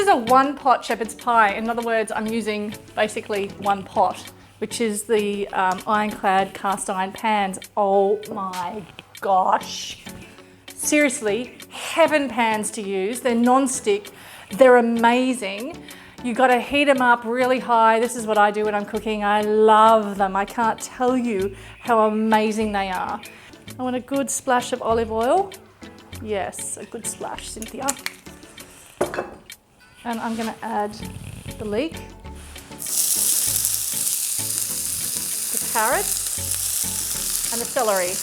a one pot shepherd's pie. In other words, I'm using basically one pot, which is the ironclad cast iron pans. Oh my gosh. Seriously, heaven pans to use. They're non-stick, they're amazing. You got to heat them up really high. This is what I do when I'm cooking. I love them. I can't tell you how amazing they are. I want a good splash of olive oil. Yes, a good splash, Cynthia. And I'm going to add the leek, the carrots, and the celery.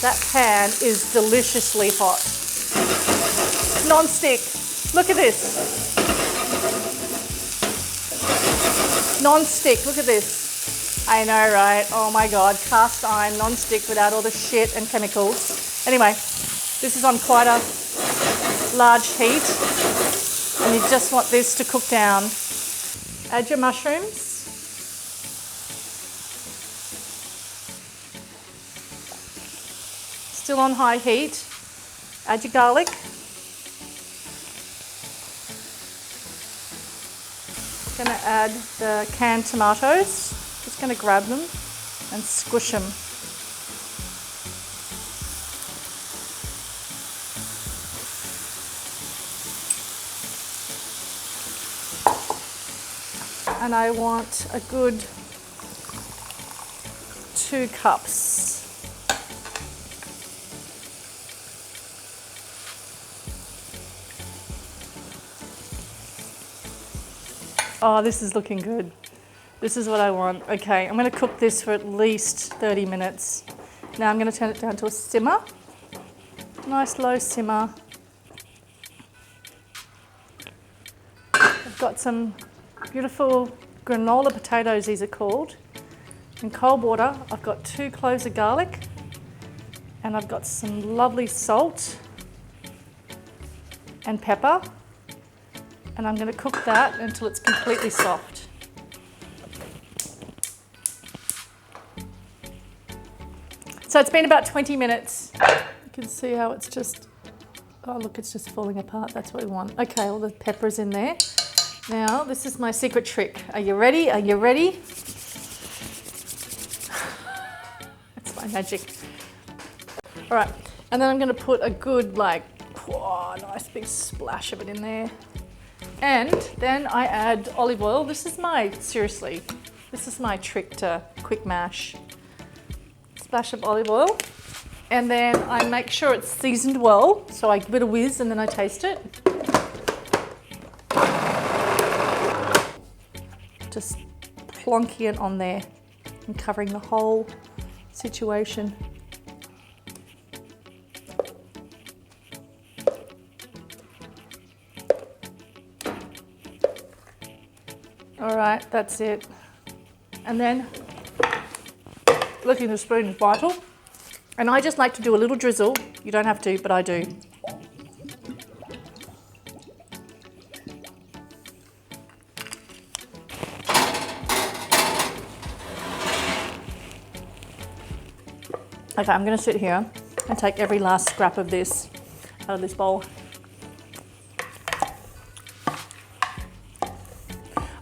That pan is deliciously hot. Non-stick. Look at this. Non-stick. Look at this. I know, right? Oh my God. Cast iron, non-stick without all the shit and chemicals. Anyway, this is on quite a large heat, and you just want this to cook down. Add your mushrooms. Still on high heat. Add your garlic. Going to add the canned tomatoes. Just going to grab them and squish them. And I want a good 2 cups. Oh, this is looking good. This is what I want. Okay, I'm going to cook this for at least 30 minutes. Now I'm going to turn it down to a simmer. Nice low simmer. I've got some beautiful granola potatoes, these are called. In cold water, I've got 2 cloves of garlic, and I've got some lovely salt and pepper. And I'm going to cook that until it's completely soft. So it's been about 20 minutes. You can see how it's just, oh look, it's just falling apart. That's what we want. Okay, all the pepper's in there. Now, this is my secret trick. Are you ready? Are you ready? That's my magic. All right, and then I'm going to put a good, like, nice big splash of it in there. And then I add olive oil. This is my trick to quick mash. Splash of olive oil. And then I make sure it's seasoned well. So I give it a whiz and then I taste it. Just plonking it on there and covering the whole situation. All right, that's it. And then licking the spoon is vital. And I just like to do a little drizzle. You don't have to, but I do. Okay, I'm going to sit here and take every last scrap of this out of this bowl.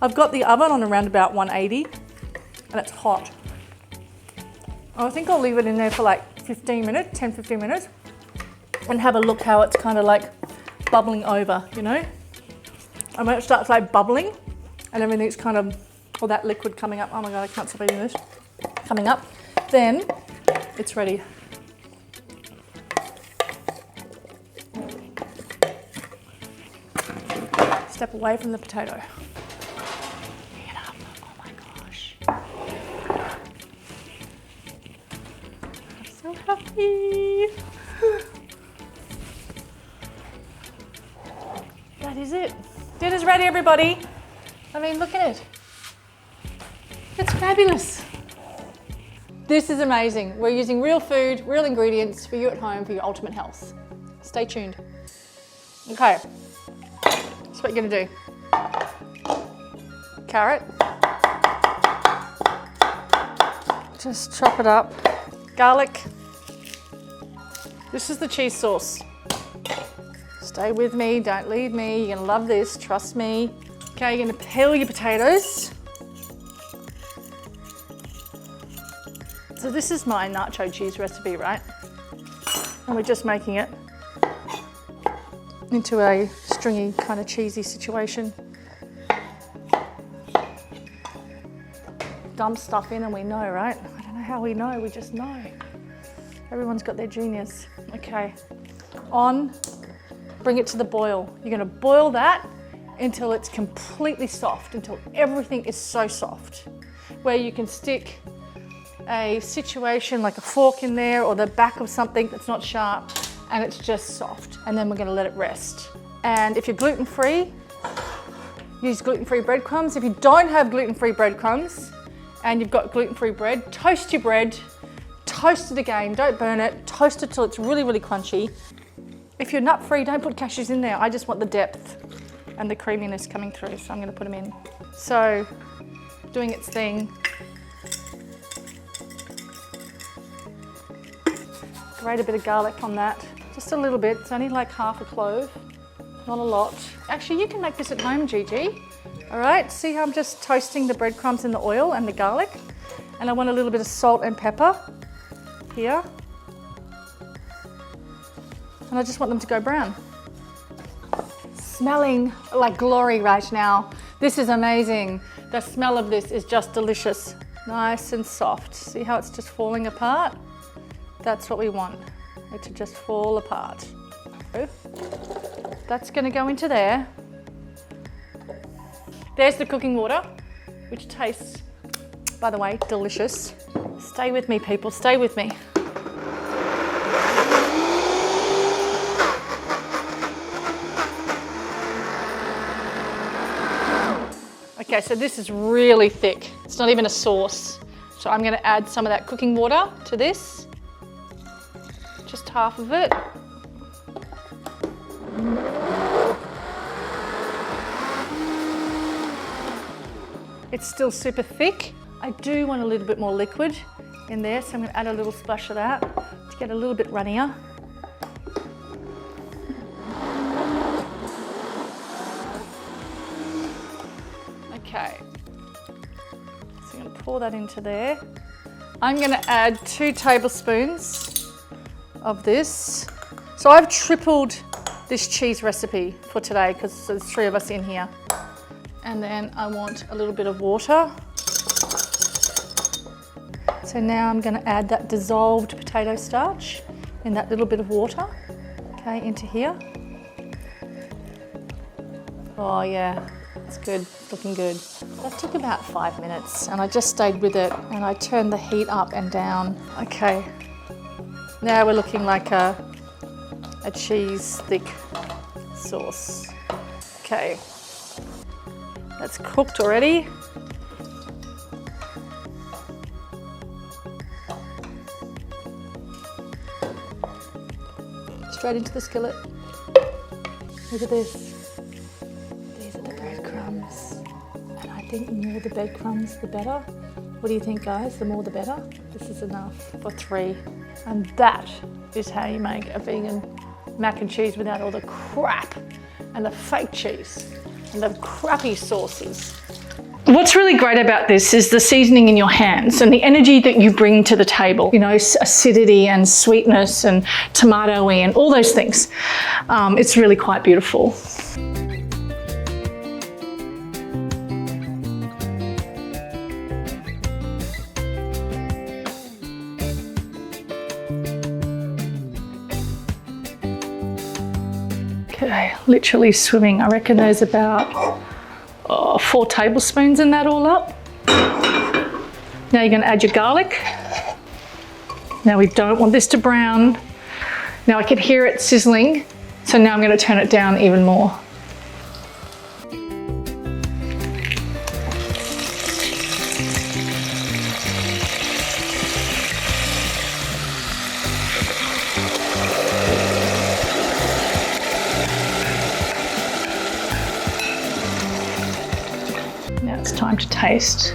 I've got the oven on around about 180 and it's hot. I think I'll leave it in there for like 15 minutes, 10-15 minutes, and have a look how it's kind of like bubbling over, you know? And when it starts like bubbling and everything's kind of, all that liquid coming up, oh my God, I can't stop eating this, coming up, then it's ready. Step away from the potato. Happy. That is it. Dinner's ready, everybody. I mean, look at it. It's fabulous. This is amazing. We're using real food, real ingredients for you at home for your ultimate health. Stay tuned. Okay, that's what you're gonna do. Carrot. Just chop it up. Garlic. This is the cheese sauce. Stay with me, don't leave me. You're gonna love this, trust me. Okay, you're gonna peel your potatoes. So this is my nacho cheese recipe, right? And we're just making it into a stringy, kind of cheesy situation. Dump stuff in and we know, right? I don't know how we know, we just know. Everyone's got their genius. Okay, bring it to the boil. You're gonna boil that until it's completely soft, until everything is so soft, where you can stick a situation like a fork in there or the back of something that's not sharp and it's just soft. And then we're gonna let it rest. And if you're gluten-free, use gluten-free breadcrumbs. If you don't have gluten-free breadcrumbs and you've got gluten-free bread, toast your bread, toast it again, don't burn it, toast it till it's really, really crunchy. If you're nut-free, don't put cashews in there. I just want the depth and the creaminess coming through, so I'm gonna put them in. So, doing its thing. Grate a bit of garlic on that, just a little bit. It's only like half a clove, not a lot. Actually, you can make this at home, Gigi. All right, see how I'm just toasting the breadcrumbs in the oil and the garlic? And I want a little bit of salt and pepper here. And I just want them to go brown. Smelling like glory right now. This is amazing. The smell of this is just delicious. Nice and soft. See how it's just falling apart? That's what we want, it to just fall apart. That's gonna go into there. There's the cooking water, which tastes, by the way, delicious. Stay with me, people, stay with me. Okay, so this is really thick. It's not even a sauce. So I'm gonna add some of that cooking water to this. Just half of it. It's still super thick. I do want a little bit more liquid in there, so I'm gonna add a little splash of that to get a little bit runnier. Okay, so I'm gonna pour that into there. I'm gonna add 2 tablespoons of this. So I've tripled this cheese recipe for today because there's 3 of us in here. And then I want a little bit of water. So now I'm gonna add that dissolved potato starch in that little bit of water, okay, into here. Oh yeah, it's good, it's looking good. That took about 5 minutes and I just stayed with it and I turned the heat up and down. Okay. Now we're looking like a cheese thick sauce. Okay, that's cooked already. Straight into the skillet. Look at this. These are the breadcrumbs. And I think the more the breadcrumbs, the better. What do you think, guys? The more the better? This is enough for 3. And that is how you make a vegan mac and cheese without all the crap and the fake cheese and the crappy sauces. What's really great about this is the seasoning in your hands and the energy that you bring to the table. You know, acidity and sweetness and tomatoey and all those things. It's really quite beautiful. Okay, literally swimming. I reckon there's about 4 tablespoons in that all up. Now you're gonna add your garlic. Now we don't want this to brown. Now I can hear it sizzling, so now I'm gonna turn it down even more. Now it's time to taste.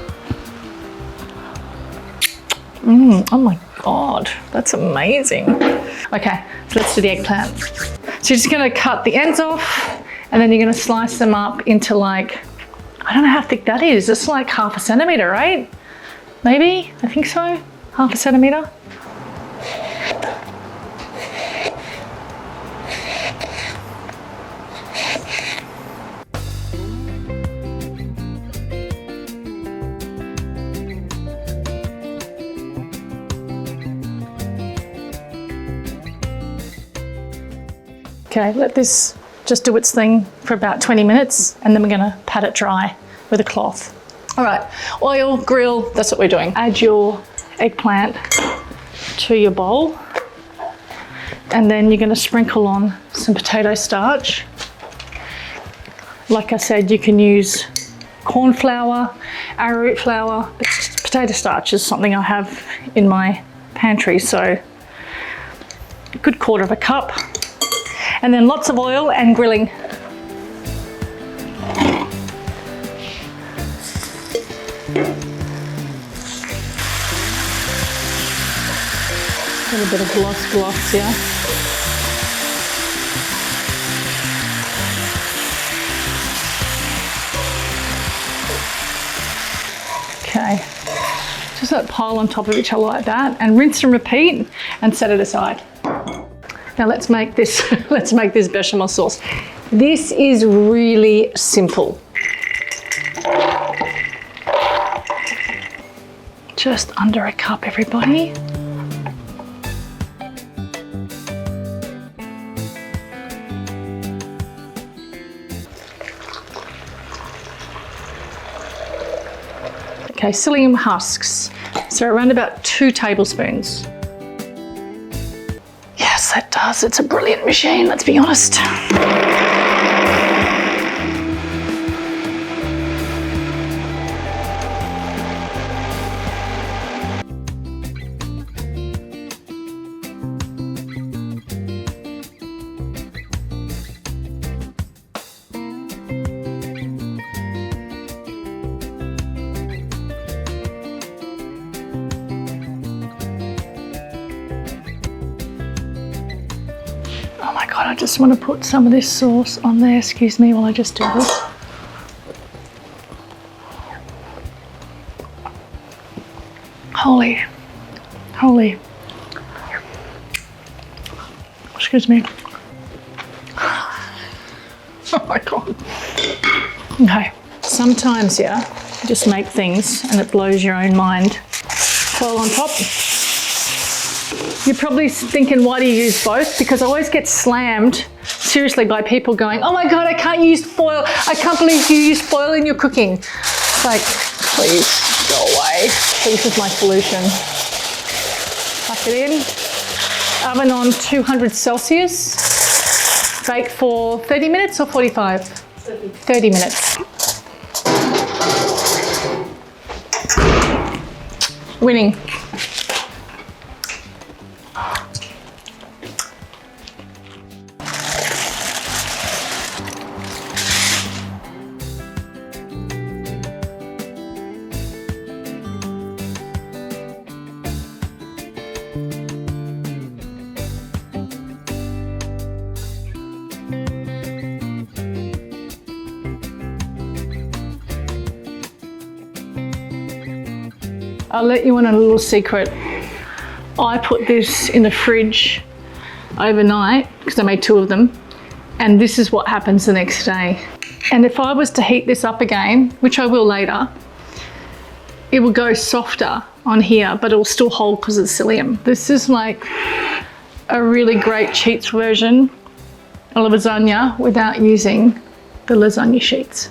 Oh my God, that's amazing. Okay, so let's do the eggplant. So you're just gonna cut the ends off and then you're gonna slice them up into like, I don't know how thick that is. It's like 1/2 centimetre, right? Maybe, I think so, 1/2 centimetre. Okay, let this just do its thing for about 20 minutes and then we're gonna pat it dry with a cloth. All right, oil, grill, that's what we're doing. Add your eggplant to your bowl and then you're gonna sprinkle on some potato starch. Like I said, you can use corn flour, arrowroot flour. Potato starch is something I have in my pantry, so a good 1/4 cup. And then lots of oil and grilling. A little bit of gloss, yeah. Okay, just that pile on top of each other like that, and rinse and repeat and set it aside. Now let's make this, let's make this bechamel sauce. This is really simple. Just under a cup, everybody. Okay, psyllium husks. So around about 2 tablespoons. Yes, that does. It's a brilliant machine, let's be honest. Oh my God, I just want to put some of this sauce on there. Excuse me while I just do this. Holy. Excuse me. Oh my God. Okay, sometimes, yeah, you just make things and it blows your own mind. Foil on top. You're probably thinking, why do you use both? Because I always get slammed, seriously, by people going, oh my God, I can't use foil. I can't believe you use foil in your cooking. It's like, please go away. This is my solution. Tuck it in. Oven on 200 Celsius. Bake for 30 minutes or 45? 30 minutes. Winning. I'll let you in on a little secret. I put this in the fridge overnight because I made 2 of them, and this is what happens the next day. And if I was to heat this up again, which I will later, it will go softer on here, but it will still hold because it's psyllium. This is like a really great cheats version of lasagna without using the lasagna sheets.